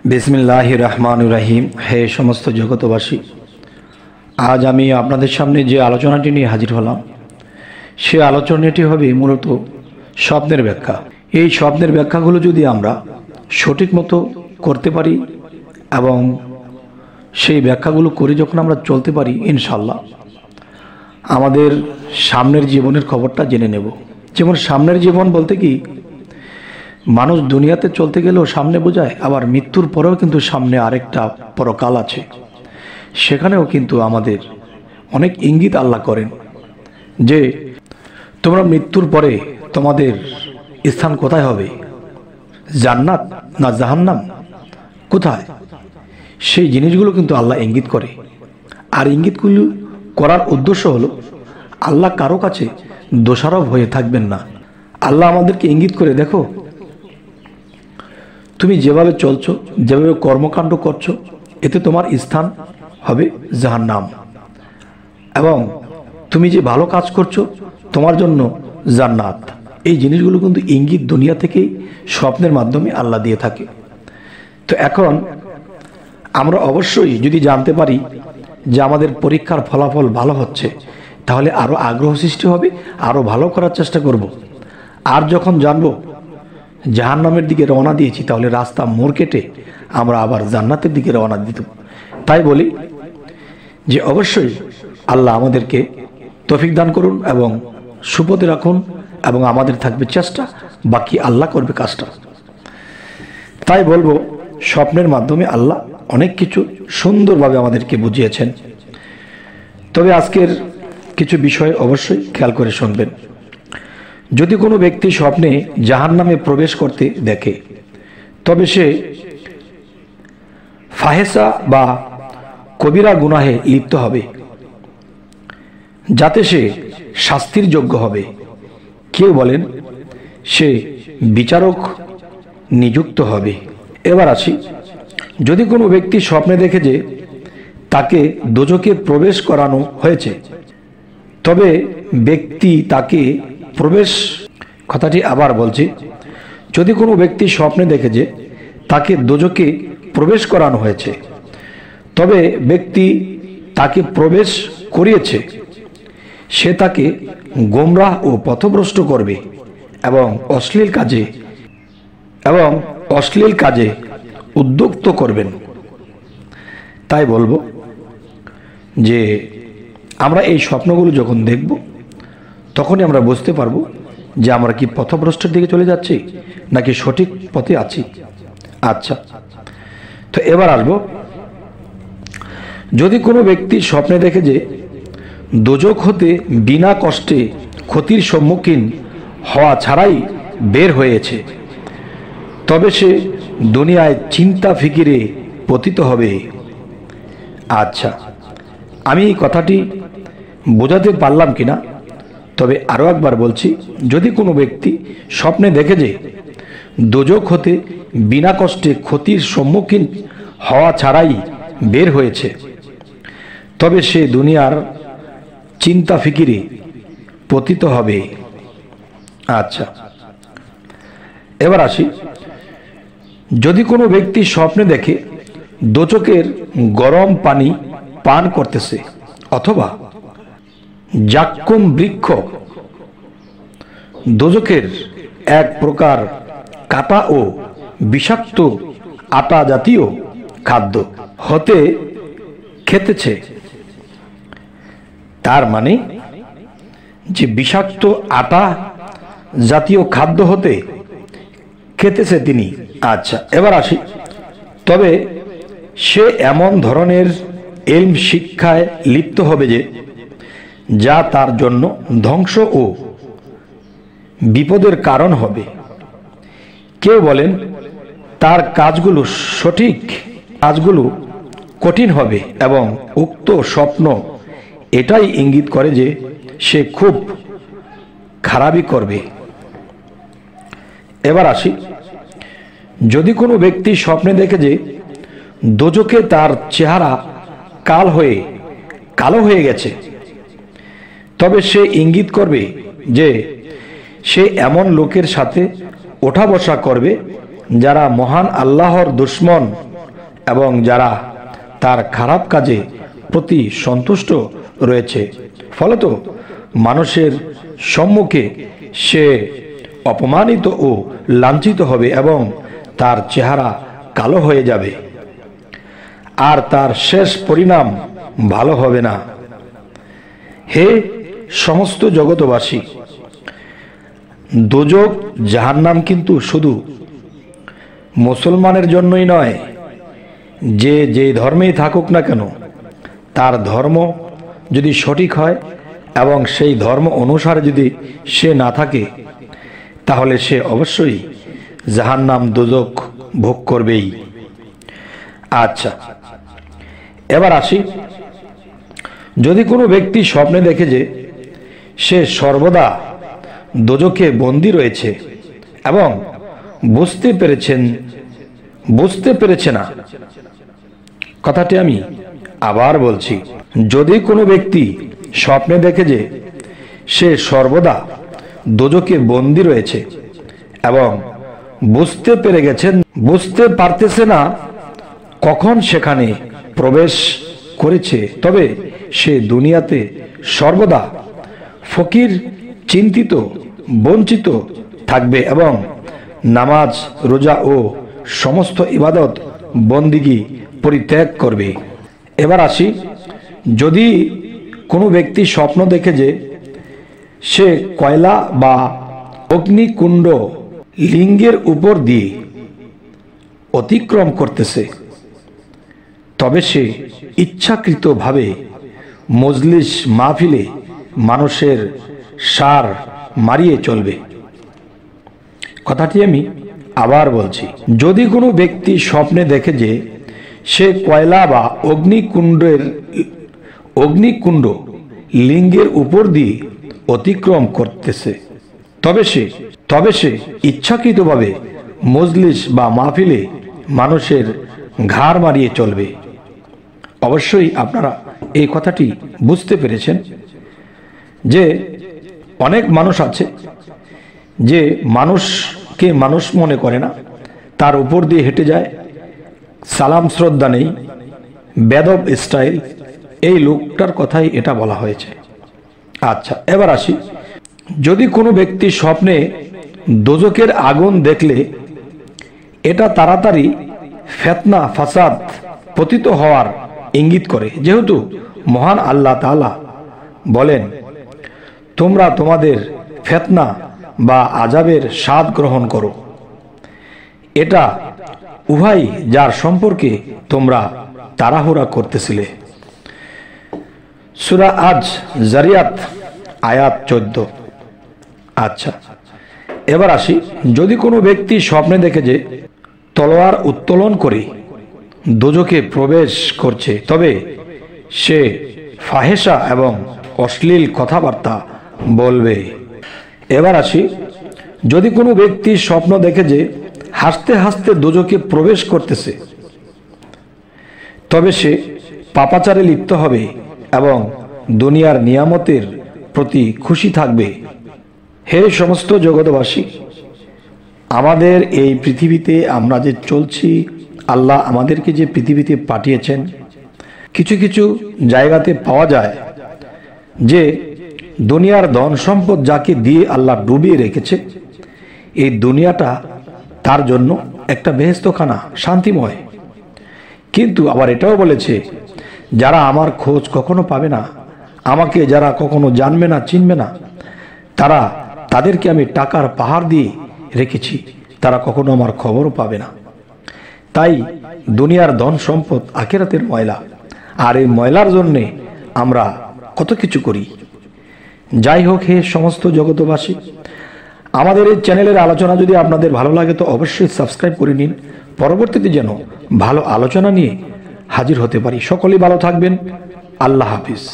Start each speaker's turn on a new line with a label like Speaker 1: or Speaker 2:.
Speaker 1: बिस्मिल्लाहिर रहमानिर रहीम। हे समस्त जगतबासी, आज आमी आपनादेर सामने जे आलोचनाटी निये हाजिर हलाम से आलोचनाटी हबे मूलत स्वप्नेर व्याख्या। এই স্বপ্নের ব্যাখ্যাগুলো যদি আমরা সঠিক মতো করতে পারি এবং সেই ব্যাখ্যাগুলো করে যখন আমরা চলতে পারি, ইনশাআল্লাহ আমাদের সামনের জীবনের খবরটা জেনে নেব। যেমন সামনের জীবন বলতে কি, মানুষ দুনিয়াতে চলতে গেলেও সামনে বোঝায়, আবার মৃত্যুর পরেও কিন্তু সামনে আরেকটা পরকাল আছে, সেখানেও কিন্তু আমাদের অনেক ইঙ্গিত আল্লাহ করেন যে তোমরা মৃত্যুর পরে তোমাদের স্থান কোথায় হবে, জান্নাত না জাহান্নাম, কোথায়, সেই জিনিসগুলো কিন্তু আল্লাহ ইঙ্গিত করে। আর ইঙ্গিতগুলো করার উদ্দেশ্য হলো আল্লাহ কারো কাছে দোষারোপ হয়ে থাকবেন না। আল্লাহ আমাদেরকে ইঙ্গিত করে, দেখো তুমি যেভাবে চলছো, যেভাবে কর্মকাণ্ড করছো, এতে তোমার স্থান হবে জাহান্নাম, এবং তুমি যে ভালো কাজ করছো তোমার জন্য জান্নাত। এই জিনিসগুলো কিন্তু ইঙ্গিত দুনিয়া থেকেই স্বপ্নের মাধ্যমে আল্লাহ দিয়ে থাকে। তো এখন আমরা অবশ্যই যদি জানতে পারি যে আমাদের পরীক্ষার ফলাফল ভালো হচ্ছে, তাহলে আরও আগ্রহ সৃষ্টি হবে, আরও ভালো করার চেষ্টা করব। আর যখন জানবো জাহান্নামের দিকে রওনা দিয়েছি, তাহলে রাস্তা মোড় কেটে আমরা আবার জান্নাতের দিকে রওনা দিত। তাই বলি যে অবশ্যই আল্লাহ আমাদেরকে তৌফিক দান করুন এবং সুপথে রাখুন, এবং আমাদের থাকবে চেষ্টা, বাকি আল্লাহ করবে কাজটা। তাই বলবো, স্বপ্নের মাধ্যমে আল্লাহ অনেক কিছু সুন্দরভাবে আমাদেরকে বুঝিয়েছেন। তবে আজকের কিছু বিষয় অবশ্যই খেয়াল করে শুনবেন। যদি কোনো ব্যক্তি স্বপ্নে জাহান্নামে প্রবেশ করতে দেখে, তবে সে ফাহেসা বা কবিরা গুনাহে লিপ্ত হবে, যাতে সে শাস্তির যোগ্য হবে। কেউ বলেন সে বিচারক নিযুক্ত হবে। এবার আসি, যদি কোনো ব্যক্তি স্বপ্নে দেখে যে তাকে দোজখে প্রবেশ করানো হয়েছে, তবে ব্যক্তি তাকে প্রবেশ, কথাটি আবার বলছি, যদি কোনো ব্যক্তি স্বপ্নে দেখে যে তাকে দোজখে প্রবেশ করানো হয়েছে, তবে ব্যক্তি তাকে প্রবেশ করিয়েছে, সে তাকে গোমরাহ ও পথভ্রষ্ট করবে এবং অশ্লীল কাজে উদ্যুক্ত করবেন। তাই বলবো যে আমরা এই স্বপ্নগুলো যখন দেখব, তখনই আমরা বুঝতে পারবো যে আমরা কি পথভ্রষ্টের দিকে চলে যাচ্ছি নাকি সঠিক পথে আছি। আচ্ছা, তো এবার আসবো, যদি কোনো ব্যক্তি স্বপ্নে দেখে যে দোজখ হতে বিনা কষ্টে ক্ষতির সম্মুখীন হওয়া ছাড়াই বের হয়েছে, তবে সে দুনিয়ায় চিন্তা ফিকিরে পতিত হবে। আচ্ছা, আমি এই কথাটি বোঝাতে পারলাম কিনা, তবে আরও একবার বলছি, যদি কোনো ব্যক্তি স্বপ্নে দেখে যে দোজখ হতে বিনা কষ্টে ক্ষতির সম্মুখীন হওয়া ছাড়াই বের হয়েছে, তবে সে দুনিয়ার চিন্তা ফিকিরে পতিত হবে। আচ্ছা, এবার আসি, যদি কোনো ব্যক্তি স্বপ্নে দেখে দোজখের গরম পানি পান করতেছে, অথবা জাক্কুম বৃক্ষ, দোজখের এক প্রকার কাটা ও বিষাক্ত আটা জাতীয় খাদ্য হতে খেতেছে, তার মানে যে বিষাক্ত আটা জাতীয় খাদ্য হতে খেতেছে তিনি। আচ্ছা, এবার আসি, তবে সে এমন ধরনের ইলম শিক্ষায় লিপ্ত হবে যে যা তার জন্য ধ্বংস ও বিপদের কারণ হবে। কেউ বলেন তার কাজগুলো সঠিক, কাজগুলো কঠিন হবে, এবং উক্ত স্বপ্ন এটাই ইঙ্গিত করে যে সে খুব খারাপই করবে। এবার আসি, যদি কোনো ব্যক্তি স্বপ্নে দেখে যে দোজখে তার চেহারা কালো হয়ে গেছে, তবে সে ইঙ্গিত করবে যে সে এমন লোকের সাথে ওঠা বসা করবে যারা মহান আল্লাহর দুশমন এবং যারা তার খারাপ কাজে প্রতি সন্তুষ্ট রয়েছে, ফলত মানুষের সম্মুখে সে অপমানিত ও লাঞ্ছিত হবে এবং তার চেহারা কালো হয়ে যাবে, আর তার শেষ পরিণাম ভালো হবে না। হে সমস্ত জগতবাসী, দোজক জাহান্নাম কিন্তু শুধু মুসলমানের জন্যই নয়, যে যে ধর্মেই থাকুক না কেন, তার ধর্ম যদি সঠিক হয় এবং সেই ধর্ম অনুসারে যদি সে না থাকে, তাহলে সে অবশ্যই জাহান্নাম দোজক ভোগ করবেই। আচ্ছা, এবার আসি, যদি কোনো ব্যক্তি স্বপ্নে দেখে যে সে সর্বদা দোজকে বন্দী রয়েছে এবং বুঝতে পেরেছে না, কথাটি আমি আবার বলছি, যদি কোনো ব্যক্তি স্বপ্নে দেখে যে সে সর্বদা দোজকে বন্দী রয়েছে এবং বুঝতে পারতেছে না কখন সেখানে প্রবেশ করেছে, তবে সে দুনিয়াতে সর্বদা ফকির, চিন্তিত, বঞ্চিত থাকবে এবং নামাজ, রোজা ও সমস্ত ইবাদত বন্দিগি পরিত্যাগ করবে। এবার আসি, যদি কোনো ব্যক্তি স্বপ্ন দেখে যে সে কয়লা বা অগ্নিকুণ্ড লিঙ্গের উপর দিয়ে অতিক্রম করতেছে, তবে সে ইচ্ছাকৃতভাবে মজলিস মাহফিলে মানুষের সার মারিয়ে চলবে। কথাটি আমি আবার বলছি, যদি কোনো ব্যক্তি স্বপ্নে দেখে যে সে কয়লা বা অগ্নিকুণ্ড লিঙ্গের উপর দিয়ে অতিক্রম করতেছে, তবে সে ইচ্ছাকৃতভাবে মজলিস বা মাহফিলে মানুষের ঘাড় মারিয়ে চলবে। অবশ্যই আপনারা এই কথাটি বুঝতে পেরেছেন যে অনেক মানুষ আছে যে মানুষকে মানুষ মনে করে না, তার উপর দিয়ে হেঁটে যায়, সালাম শ্রদ্ধা নেই, বেদব স্টাইল, এই লোকটার কথাই এটা বলা হয়েছে। আচ্ছা, এবার আসি, যদি কোনো ব্যক্তি স্বপ্নে দোজকের আগুন দেখলে এটা তাড়াতাড়ি ফিতনা, ফাসাদ, পতিত হওয়ার ইঙ্গিত করে, যেহেতু মহান আল্লাহ তাআলা বলেন, তোমরা তোমাদের ফিতনা বা আযাবের স্বাদ গ্রহণ করো, এটা উহাই যার সম্পর্কে তোমরা তাড়াহুড়া করতেছিলে। সূরা আজ জারিয়াত আয়াত 14। আচ্ছা, এবার আসি, যদি কোনো ব্যক্তি স্বপ্নে দেখে যে তলোয়ার উত্তোলন করে দোজকে প্রবেশ করছে, তবে সে ফাহেসা এবং অশ্লীল কথাবার্তা বলবে। এবার আসি, যদি কোনো ব্যক্তি স্বপ্ন দেখে যে হাসতে হাসতে দোজকে প্রবেশ করতেছে, তবে সে পাপাচারে লিপ্ত হবে এবং দুনিয়ার নিয়ামতের প্রতি খুশি থাকবে। হে সমস্ত জগৎবাসী, আমাদের এই পৃথিবীতে আমরা যে চলছি, আল্লাহ আমাদেরকে যে পৃথিবীতে পাঠিয়েছেন, কিছু কিছু জায়গাতে পাওয়া যায় যে দুনিয়ার ধন সম্পদ যাকে দিয়ে আল্লাহ ডুবিয়ে রেখেছে, এই দুনিয়াটা তার জন্য একটা বেহেশতখানা, শান্তিময়। কিন্তু আবার এটাও বলেছে, যারা আমার খোঁজ কখনো পাবে না, আমাকে যারা কখনো জানবে না, চিনবে না, তাদেরকে আমি টাকার পাহাড় দিয়ে রেখেছি, তারা কখনো আমার খবরও পাবে না। তাই দুনিয়ার ধন সম্পদ আখিরাতের ময়লা, আর এই ময়লার জন্যে আমরা কত কিছু করি। যাই হোক, হে সমস্ত জগতবাসী, আমাদের এই চ্যানেলের আলোচনা যদি আপনাদের ভালো লাগে তো অবশ্যই সাবস্ক্রাইব করে নিন, পরবর্তীতে যেন ভালো আলোচনা নিয়ে হাজির হতে পারি। সকলেই ভালো থাকবেন। আল্লাহ হাফিজ।